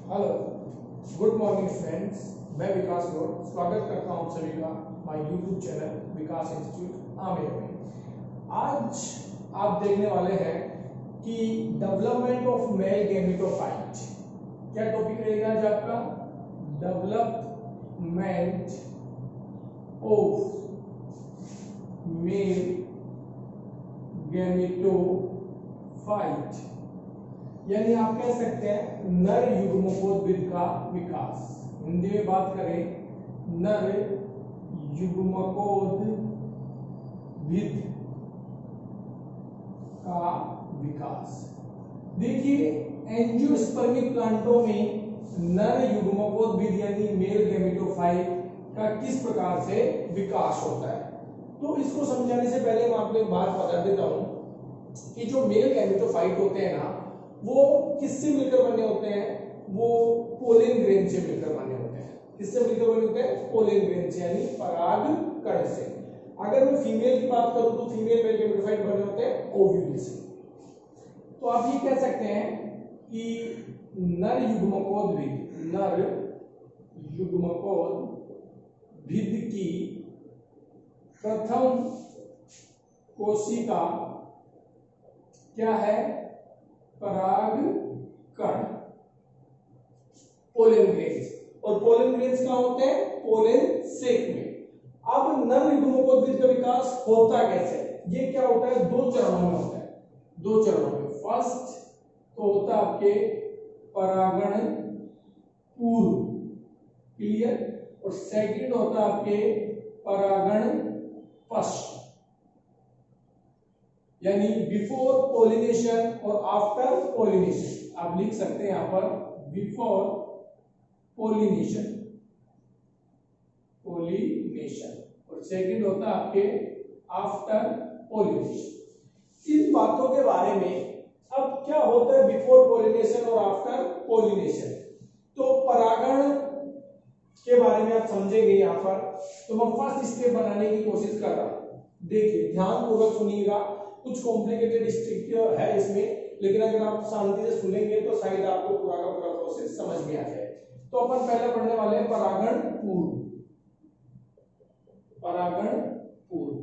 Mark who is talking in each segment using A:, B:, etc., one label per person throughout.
A: Hello, good morning friends. मैं विकास गौड़ स्वागत करता हूं सभी का my YouTube channel Vikas institute Amer में। आज आप देखने वाले हैं कि डेवलपमेंट ऑफ मेल गैमेटोफाइट। क्या टॉपिक रहेगा आज आपका? डेवलपमेंट ऑफ मेल गैमेटोफाइट, यानी आप कह सकते हैं नर युग्मकोद्भिद का विकास। हिंदी में बात करें, नर युग्मकोद्भिद का विकास। देखिए, एंजियोस्पर्मिक प्लांटों में नर युग्मकोद्भिद यानी मेल गैमेटोफाइट का किस प्रकार से विकास होता है, तो इसको समझाने से पहले मैं आपको एक बात बता देता हूं कि जो मेल गैमेटोफाइट होते हैं ना, वो किससे मिलकर बने होते हैं? वो पोलन ग्रेन से मिलकर बने होते हैं। किससे मिलकर बने होते हैं? पोलन ग्रेन से, यानी पराग कण से। अगर मैं फीमेल की बात करूं तो फीमेल मेल गैमेटोफाइट बने होते हैं ओव्यूल से। तो आप ये कह सकते हैं कि नर युग्मकोद्भिद की प्रथम कोशिका क्या है? पराग कण, पोलन ग्रेन्स। और पोलन ग्रेन्स कहां होते हैं? पोलन सेक में। अब नर युग्मकोद्भिद का विकास होता कैसे? ये क्या होता है? दो चरणों में होता है। दो चरणों में। फर्स्ट तो होता है आपके परागण पूर्व, क्लियर। और सेकंड होता है आपके परागण पश्च, यानी बिफोर पोलिनेशन और आफ्टर पोलिनेशन। आप लिख सकते हैं यहां पर बिफोर पोलिनेशन और सेकंड होता है आपके आफ्टर पोलिनेशन। इन बातों के बारे में अब क्या होता है बिफोर पोलिनेशन और आफ्टर पोलिनेशन, तो परागण के बारे में आप समझेंगे यहां पर। तो मैं फर्स्ट स्टेप बनाने की कोशिश कर रहा हूं। देखिए, ध्यान पूर्वक सुनिएगा। कुछ कॉम्प्लिकेटेड स्ट्रक्चर है इसमें, लेकिन अगर आप शांति से सुनेंगे तो शायद आपको पूरा का पूरा प्रोसेस समझ में आ जाए। तो अपन पहले पढ़ने वाले हैं परागण पूर्व। परागण पूर्व।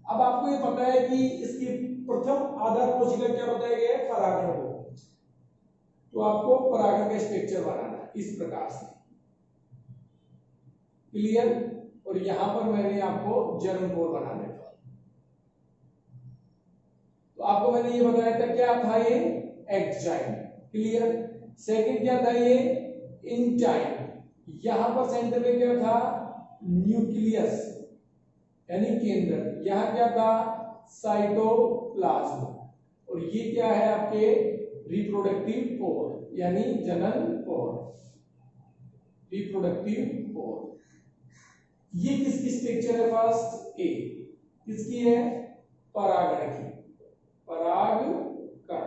A: अब आपको ये पता है कि इसकी प्रथम आधार कोशिका क्या बताया गया है? परागण को। तो आपको परागण का स्ट्रक्चर बनाना है इस प्रकार से, क्लियर। और यहां पर मैंने आपको जर्म कोर बना देता। तो आपको मैंने ये बताया था, क्या था ये? Exine, clear. सेकंड क्या था? ये इंटाइन। यहां पर सेंटर में क्या था? न्यूक्लियस, यानी केंद्र। यहां क्या था? साइटोप्लाज्म। और ये क्या है आपके? रिप्रोडक्टिव पोर, यानी जनन पोर, रिप्रोडक्टिव पोर। ये किसकी स्ट्रक्चर है? फर्स्ट ए किसकी है? परागण की, पराग कण।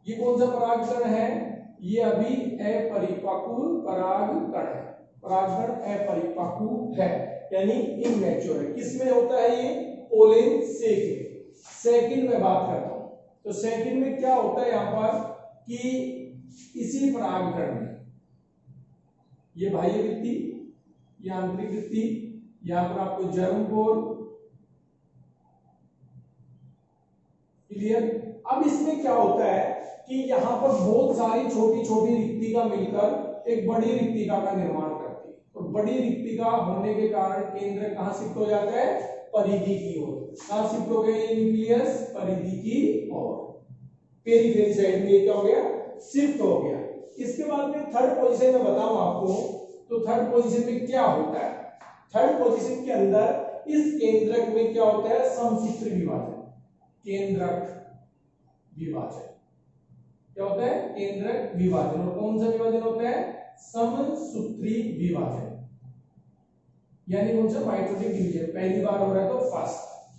A: ये कौन सा पराग कण है? ये अभी अपरिपक्व पराग कण है। परागकण अपरिपक्व है, यानी इमैच्योर है। किसमें होता है ये? पोलन सेक में। सेकंड में बात करता हूं, तो सेकंड में क्या होता है यहां पर कि इसी परागकण में ये बाह्य भित्ति, ये आंतरिक भित्ति, यहां पर आपको जर्म कोर, क्लियर। अब इसमें क्या होता है कि यहां पर बहुत सारी छोटी छोटी रिक्तिका मिलकर एक बड़ी रिक्तिका का निर्माण करती है। तो बड़ी रिक्तिका होने के कारण केंद्र कहां शिफ्ट हो जाता है? परिधि की ओर। कहां शिफ्ट हो गया ये न्यूक्लियस? परिधि की ओर, पेरिफेरी साइड में क्या हो गया? शिफ्ट हो गया। इसके बाद में थर्ड पोजीशन में बताऊं आपको, तो थर्ड पोजीशन में क्या होता है? थर्ड पोजीशन के अंदर इस केंद्रक में क्या होता है? समसूत्री विभाजन। केंद्रक विभाजन क्या होता है? केंद्रक विभाजन। और कौन सा विभाजन होता है? समसूत्री विभाजन, यानी कौन सा? Mitotic division. पहली बार हो रहा है तो फर्स्ट,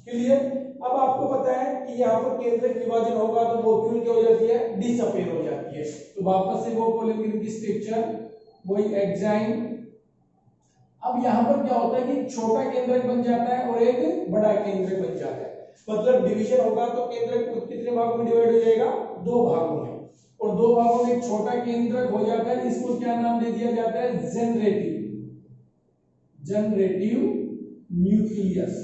A: क्लियर। अब आपको पता है कि यहाँ पर केंद्रक विभाजन होगा तो वोक्यूल क्या हो जाती है? डिसअपीयर हो जाती है। तो वापस से वो पोलन ग्रेन की स्ट्रक्चर, वही एक्साइन। अब यहाँ पर क्या होता है कि छोटा केंद्रक बन जाता है और एक बड़ा केंद्रक बन जाता है। मतलब डिवीजन होगा तो केंद्रक कितने भागों में डिवाइड हो जाएगा? दो भागों में। और दो भागों में एक छोटा केंद्रक हो जाता है, इसको क्या नाम दे दिया जाता है? जनरेटिव न्यूक्लियस,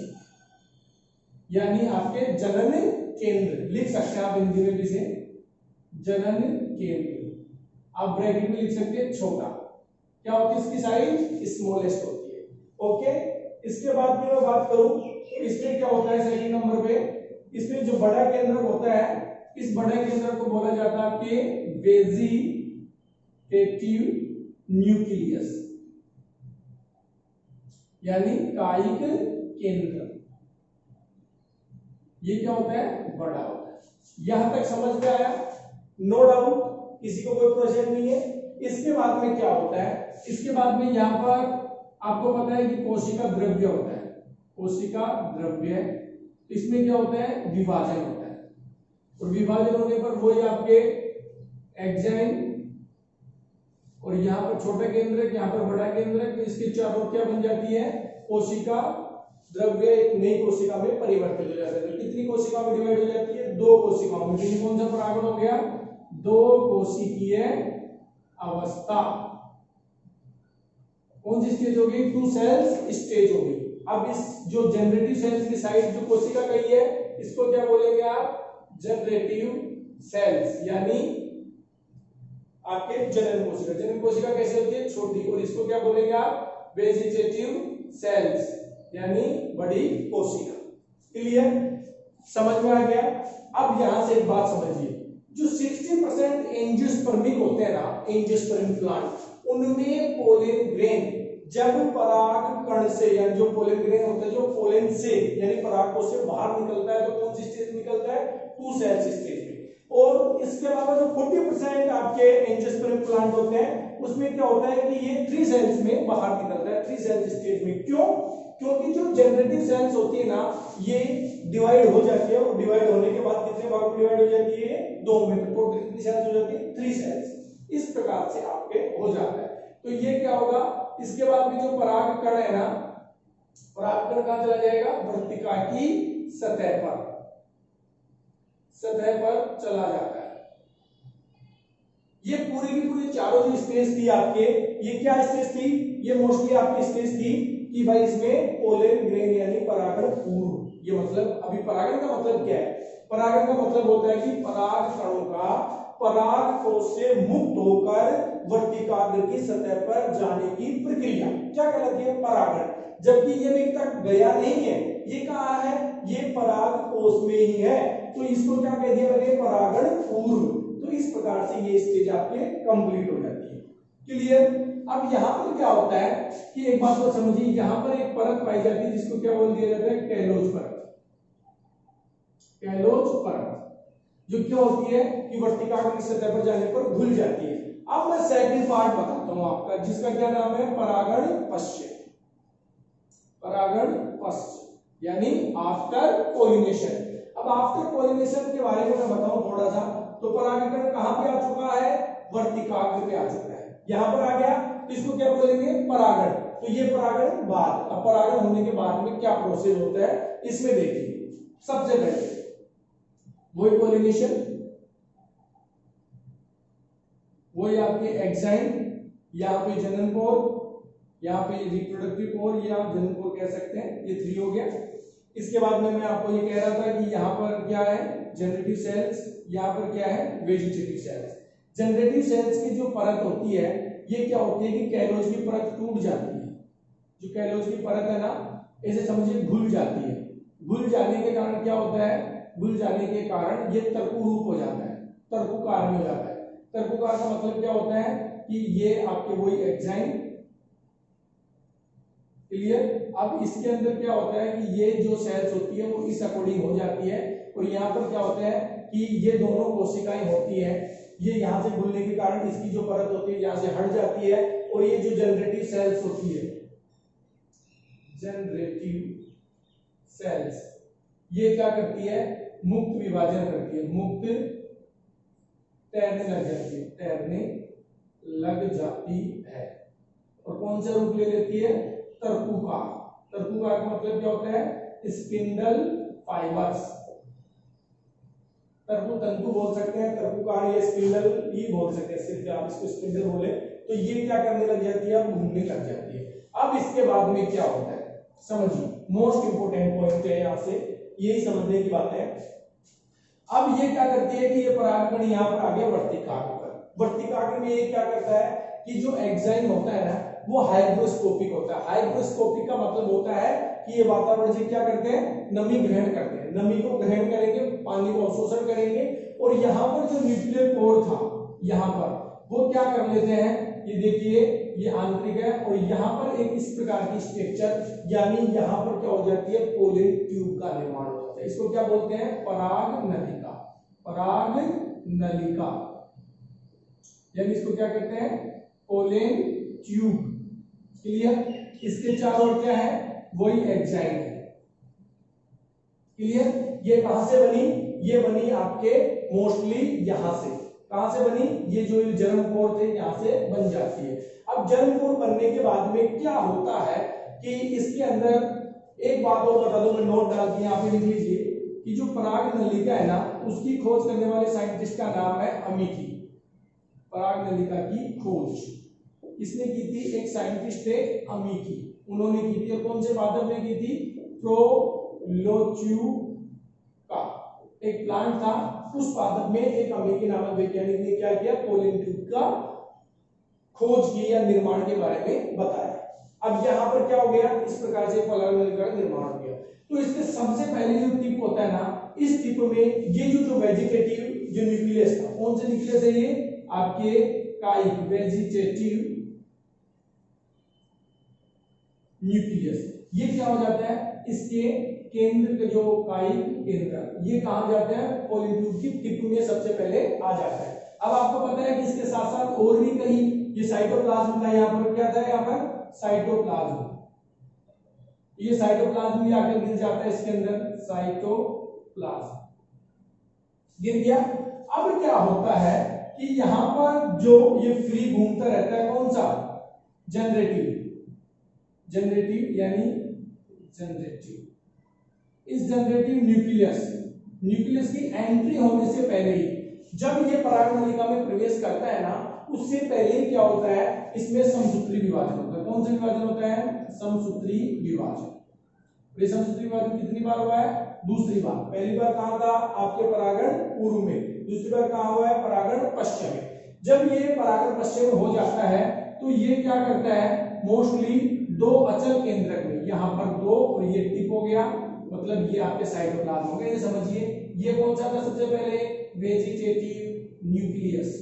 A: यानी आपके जनन केंद्र। लिख सकते हैं आप हिंदी में भी से जनन केंद्र, आप ब्रैकेट में लिख सकते हैं छोटा। क्या होती है इसकी साइज? स्मॉलेस्ट होती है। ओके, इसके बाद में मैं बात करूं तो इसमें क्या होता है सेकंड नंबर पे, इसमें जो बड़ा केंद्रक होता है, इस बड़े केंद्रक को बोला जाता है आपके वेजिटेटिव न्यूक्लियस, यानी कायिक केंद्र। ये क्या होता है? बड़ा होता है। यहां तक समझ में आया? नो डाउट, किसी को कोई प्रोजेक्ट नहीं है। इसके बाद में क्या होता है? इसके बाद में यहां पर आपको पता है कि कोशिका द्रव्य होता है, कोशिका द्रव्य। इसमें क्या होता है? विभाजन होता है, और विभाजन होने पर वही आपके एग्जाइम, और यहाँ पर छोटा केंद्रक, यहाँ पर बड़ा केंद्रक, इसके चारों क्या बन जाती है? कोशिका द्रव्य एक नई कोशिका में परिवर्तित हो जाता है। तो कितनी कोशिका में डिवाइड हो जाती है? दो कोशिकाओं में। कौन सा परागण हो गया? दो कोशिकीय अवस्था। कौन सी स्टेज हो गई? टू सेल्स स्टेज हो गई। अब इस जो जनरेटिव सेल्स की साइड जो कोशिका कही है, इसको क्या बोलेंगे आप? जनरेटिव सेल्स, यानी आपके जनन कोशिका। जनन कोशिका कैसे होती है? छोटी। और इसको क्या बोलेंगे आप? वेजिटेटिव सेल्स, यानी बड़ी कोशिका। क्लियर? समझ में आ गया? अब यहां से एक बात समझिए, जो 60% एंजियोस्पर्मिक होते हैं ना, एंजियोस्पर्म प्लांट, उनमें पोलन ग्रेन जब पराग कण से, यानी जो पोलन ग्रेन होता है, जो पोलन से यानी पराग कोश से बाहर निकलता है, तो कौन सी स्टेज निकलता है? टू सेल्स स्टेज में। और इसके अलावा जो 40% आपके एंजियोस्पर्म प्लांट होते हैं, उसमें क्या होता है कि ये 3 सेल्स में बाहर निकलता है, 3 सेल्स स्टेज में। क्यों? क्योंकि जो जनरेटिव सेल्स होती है ना, ये डिवाइड हो जाती है, और डिवाइड होने के बाद कितने भाग में डिवाइड हो जाती है? 2 में। तो टोटल कितनी सेल्स हो जाती है? 3 सेल्स। इस प्रकार से आपके हो जाता है। तो ये क्या होगा? इसके बाद में जो पराग कण है ना, पराग कण कहां चला जाएगा? वर्तिका की सतह पर चला जाता है। ये पूरी की पूरी चारों जो स्टेज थी आपके, ये क्या स्टेज थी? ये मोस्टली आपकी स्टेज थी कि भाई इसमें पोलन ग्रेन यानी परागण पूर्व। ये मतलब, अभी परागण का मतलब क्या है? परागण का मतलब होता है कि पराग कणों का पराग कोश से मुक्त होकर वर्तिकाग्र की सतह पर जाने की प्रक्रिया क्या कहलाती है? परागण। जबकि ये अभी तक गया नहीं है, ये कहाँ है? ये पराग कोश में ही है, तो इसको क्या कह दिया मैंने? परागण पूर्व। तो इस प्रकार से ये स्टेज आपके कंप्लीट हो जाती है। क्लियर? अब यहां पर क्या होता है कि एक बात को समझिए, यहां पर एक परत पाई जाती है जिसको क्या बोल दिया जाता है? कैलोज परत। कैलोज परत जो क्या होती है कि वर्तिकाग्र की सतह पर जाने पर घुल जाती है। अब मैं सेकंड पार्ट बताता हूं आपका, जिसका क्या नाम है? परागण पश्य। परागण पश्य यानी आफ्टर पोलिनेशन। अब आफ्टर पोलिनेशन के बारे में मैं बताऊं थोड़ा सा, तो परागकण कहां पे आ चुका है? वर्तिकाग्र पे आ चुका है। यहां पर आ गया, तो इसको क्या बोलेंगे? परागण। तो ये परागण बाद। अब परागण होने के बाद में क्या प्रोसेस होता है, इसमें देखिए। सबसे पहले वही पोलिनेशन, वही आपके एक्साइन, यहाँ पे जनन पोर, यहाँ पे रिप्रोडक्टिव पोर, ये आप जनन पोर कह सकते हैं। ये 3 हो गया। इसके बाद में मैं आपको ये कह रहा था कि यहाँ पर क्या है? जनरेटिव सेल्स, यहाँ पर क्या है? Vegetative cells. जनरेटिव सेल्स की जो परत होती है, ये क्या होती है कि कैलोज की परत टूट जाती है। जो कैलोज की परत है ना, ऐसे समझिए घुल जाती है। घुल जाने के कारण क्या होता है? घुल जाने के कारण ये तर्कु रूप हो जाता है, तर्कुकार में हो जाता है। तर्कुकार का मतलब क्या होता है कि ये आपके वही एंजाइम। क्लियर? अब इसके अंदर क्या होता है कि ये जो सेल्स होती है वो इस अकॉर्डिंग हो जाती है, और यहाँ पर क्या होता है कि ये दोनों कोशिकाएं होती है, ये यहाँ से घुलने के कारण इसकी जो परत होती है यहाँ से हट जाती है, और ये जो जनरेटिव सेल्स होती है, जनरेटिव सेल्स, ये क्या करती है? मुक्त विभाजन करती है, मुक्त तैरने लग जाती है, तैरने लग जाती है। और कौन सा रूप ले लेती है? तर्कुकार। तर्कुकार का मतलब क्या होता है? Spindle fibres. तरकु तंतु बोल सकते हैं, तरकुकार या स्पिंडल ही बोल सकते हैं, सिर्फ आप इसको स्पिंडल बोले तो ये क्या करने लग जाती है, अब घूमने लग जाती है। अब इसके बाद में क्या होता है समझिए, मोस्ट इंपोर्टेंट पॉइंट है यहाँ से, यही समझने की बात है। अब ये क्या करती है कि ये परागकण यहाँ पर आ गया वर्तिकाग्र पर। वर्तिकाग्र में ये क्या करता है कि जो एंजाइम होता है ना वो हाइग्रोस्कोपिक होता है। हाइग्रोस्कोपिक का मतलब होता है कि ये वातावरण से क्या करते हैं, नमी ग्रहण करते हैं, नमी को ग्रहण करेंगे, पानी को अवशोषण करेंगे, और यहाँ पर जो न्यूक्लियर पोर था यहाँ पर वो क्या कर लेते हैं, ये देखिए ये आंतरिक है, और यहाँ पर एक इस प्रकार की स्ट्रक्चर यानी यहाँ पर क्या हो जाती है, पोलन ट्यूब का निर्माण हो जाता है। इसको क्या बोलते हैं, पराग नलिका। पराग नलिका यानी इसको क्या कहते हैं, पोलन ट्यूब। क्लियर। इसके चारों ओर क्या है, वही एंजाइम है। क्लियर। ये कहां से बनी, ये बनी आपके मोस्टली यहां से। कहां से बनी, ये जो जर्म पोर थे यहां से बन जाती है। अब जर्म पोर बनने के बाद में क्या होता है कि इसके अंदर एक बात और बता दूं, मैं नोट डाल के यहाँ पे लिख लीजिए कि जो पराग नलिका है ना उसकी खोज करने वाले साइंटिस्ट का नाम है अमिकी। पराग नलिका की खोज किसने की थी, एक साइंटिस्ट थे अमिकी, उन्होंने की थी। और कौन से पादप में की थी, प्रोलोच्यू का एक प्लांट था, उस पादप में एक अमिकी नामक वैज्ञानिक ने क्या किया, पोलन ट्यूब का खोज की या निर्माण के बारे में बताया। अब यहाँ पर क्या हो गया, इस प्रकार से पराग नलिका का निर्माण हो गया। तो इसके सबसे पहले जो टिप होता है ना, इस टिप में ये जो वेजिटेटिव जो न्यूक्लियस था, कौन से न्यूक्लियस है ये आपके कायिक वेजिटेटिव न्यूक्लियस, ये क्या हो जाता है, इसके केंद्र के जो कायिक केंद्र ये कहां जाते हैं, पोलन ट्यूब की टिप में सबसे पहले आ जाता है। अब आपको पता है कि इसके साथ साथ और भी कहीं ये साइटोप्लाज्म था, यहाँ पर क्या था, यहाँ पर साइटोप्लाज्म, ये साइटोप्लाज्म भी आकर गिर जाता है इसके अंदर, साइटोप्लाज्म गिर गया। अब क्या होता है कि यहाँ पर जो ये फ्री घूमता रहता है, कौन सा, जनरेटिव, जनरेटिव यानी जनरेटिव, इस जनरेटिव न्यूक्लियस की एंट्री होने से पहले ही, जब ये पराग नलिका में प्रवेश करता है ना, उससे पहले क्या होता है, इसमें समसूत्री विभाजन होता है। कौन सा विभाजन होता है, समसूत्री विभाजन। ये समसूत्री विभाजन कितनी बार हुआ है, दूसरी बार। पहली बार कहां था, आपके परागण पूर्व में, दूसरी बार कहां हुआ है, परागण पश्चिम में। जब ये परागण पश्चिम में हो जाता है तो ये क्या करता है, मोस्टली दो अचल केंद्रक में, यहाँ पर दो और ये टिप हो गया, मतलब ये आपके साइटोप्लाज्म हो गया। ये समझिए ये कौन सा था सबसे पहले, वेजिटेटिव न्यूक्लियस,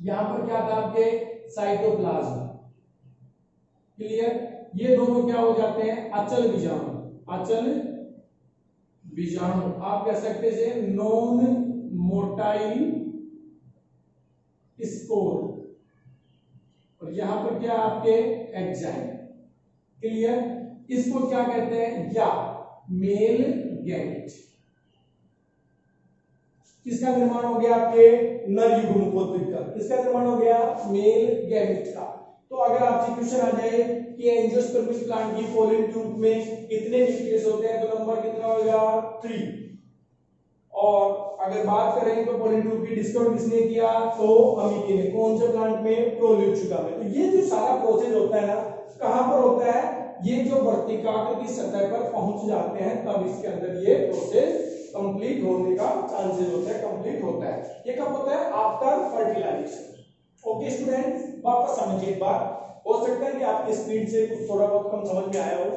A: यहाँ पर क्या था आपके साइटोप्लाज्म। क्लियर। ये दोनों क्या हो जाते हैं, अचल बीजाणु, अचल बीजाणु आप कह सकते हैं नॉन मोटाइल स्पोर, और यहां पर क्या आपके एंजाइम। क्लियर। इसको क्या कहते हैं, या मेल गैमेट। किसका निर्माण हो गया, आपके नर युग्मकोद्भिद का, किसका निर्माण हो गया, मेल गैमेट का। तो अगर आपसे क्वेश्चन आ जाए कि एंजियोस्पर्मिक प्लांट की पोलन ट्यूब में कितने न्यूक्लियस होते हैं, तो नंबर कितना होगा, 3। और अगर बात करें तो पोलन ट्यूब की डिस्कवर किसने किया, तो अमिकी ने। कौन से प्लांट में, प्रोलोच्युका में। तो ये जो सारा प्रोसेस होता है ना, कहां पर होता है, ये जो वर्तिकाग्र की सतह पर पहुंच जाते हैं तब इसके अंदर ये प्रोसेस कंप्लीट होने का चांसेस होता है, कंप्लीट होता है। ये कब होता है, आफ्टर फर्टिलाइजेशन। ओके स्टूडेंट्स, वापस समझिए एक बार, हो सकता है कि आपकी स्पीड से कुछ थोड़ा बहुत कम समझ में आया हो,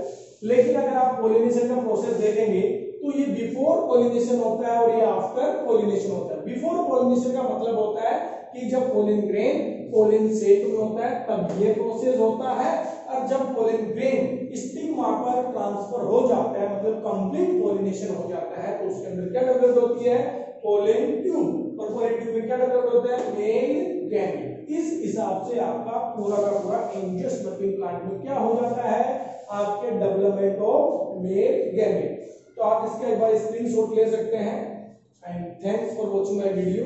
A: लेकिन अगर आप पोलिनेशन का प्रोसेस देखेंगे तो ये बिफोर पोलिनेशन होता है और ये आफ्टर पोलिनेशन होता है। बिफोर पोलिनेशन का मतलब होता है कि जब पोलन ग्रेन पोलन सेक में होता है तब ये प्रोसेस होता है, और जब पोलन ग्रेन स्टिग्मा पर ट्रांसफर हो जाता है, मतलब कंप्लीट पोलिनेशन हो जाता है, तो उसके अंदर क्या डेवलप होती है, पोलन ट्यूब, और पोलन ट्यूब में क्या डेवलप होता है, मेल गैमेट। इस हिसाब से आपका पूरा का पूरा एंजियोस्पर्मिक प्लांट में क्या हो जाता है, आपके डेवलपमेंट ऑफ मेल गैमेट। तो आप इसका एक बार स्क्रीनशॉट ले सकते हैं। And thanks for watching my video.